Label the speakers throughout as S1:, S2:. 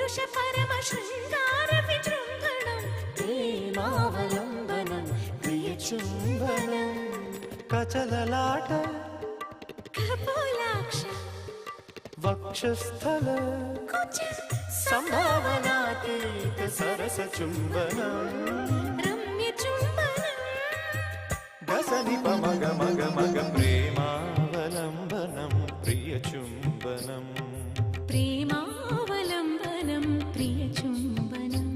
S1: పురుష పరమ శృంగార విజృంభణం
S2: ప్రేమావలంబనం ప్రియ చుంబనం కచలలాట
S1: కపోలాక్ష
S2: వక్షస్థల
S1: కుచ
S2: సంభావనాతీత సరస చుంబనం
S1: రమ్య చుంబనం
S2: గసని పమగ మగ మగ ప్రేమావలంబనం ప్రియ చుంబనం
S1: ప్రేమావలంబనం ప్రియ చుంబనం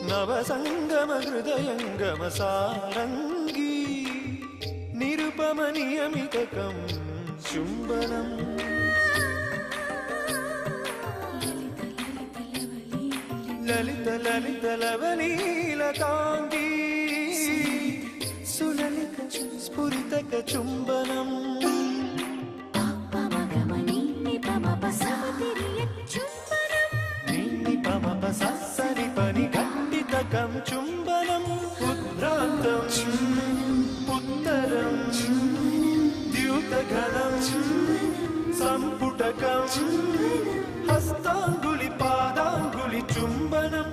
S2: నవసంగమ హృదయంగమ సారంగీ నిరుపమ నియమితకం చుంబనం లలిత లలిత లవలీలతాంగీ సులలిత స్ఫురితక చుంబనం
S1: పమగమని నిపమప సవతిరియ చుంబనం
S2: నిన్ని పమప సరి పని ఖండితకం చుంబనం ఉద్రాంతం ఉత్తరం ద్యూతఘనం సంపుటకం హస్తాంగులి పాదాంగులి చుంబనం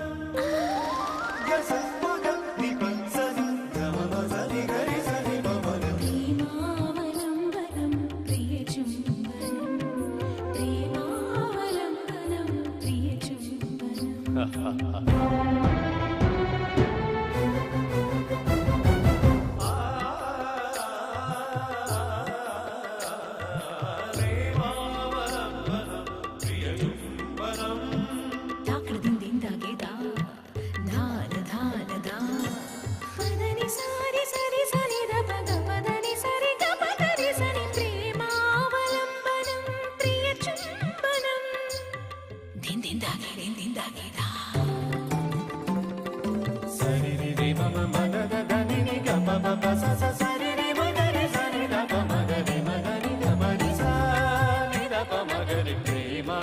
S2: గసపగం నిపంసని గమమసని గరిసని బమనం
S1: ప్రేమావలంబనం ప్రియ చుంబనం ప్రేమావలంబనం ప్రియ చుంబనం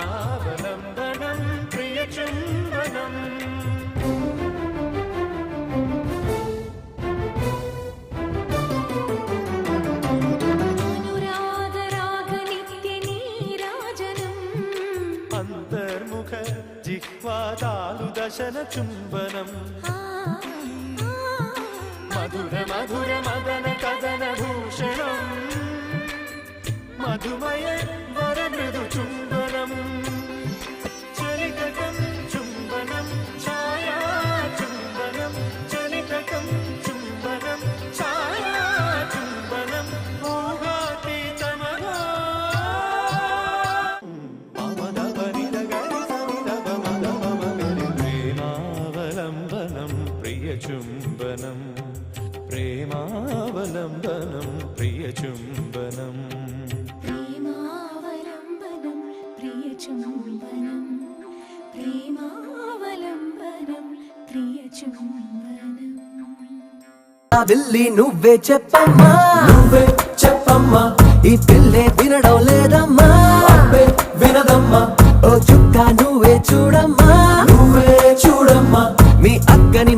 S2: ప్రేమావలంబనం ప్రియ చుంబనం
S1: అనురాగ రాగ నిత్య నీరాజనం
S2: అంతర్ముఖ జిహ్వాదాలు దశన చుంబనం మధుర మధుర మదన కదన భూషణం మధుమయ వర మృదు చుంబనం చలితకం చుంబనం ఛాయా చుంబనం చలితకం చుంబనం ఛాయా చుంబనం ఊహాతీతమగా ప్రేమావలంబనం ప్రియ చుంబనం ప్రేమావలంబనం ప్రియ చుంబనం
S1: ప్రేమావలంబనం ప్రియ చుంబనం ప్రేమావలంబనం ప్రియ చుంబనం
S3: విల్లి నువ్వే చెప్పమ్మా నువ్వే చెప్పమ్మా ఈ పిల్లే వినడం లేదమ్మా వినదమ్మా ఓ చుక్క నువ్వే చూడమ్మా నువ్వే చూడమ్మా మీ అక్కని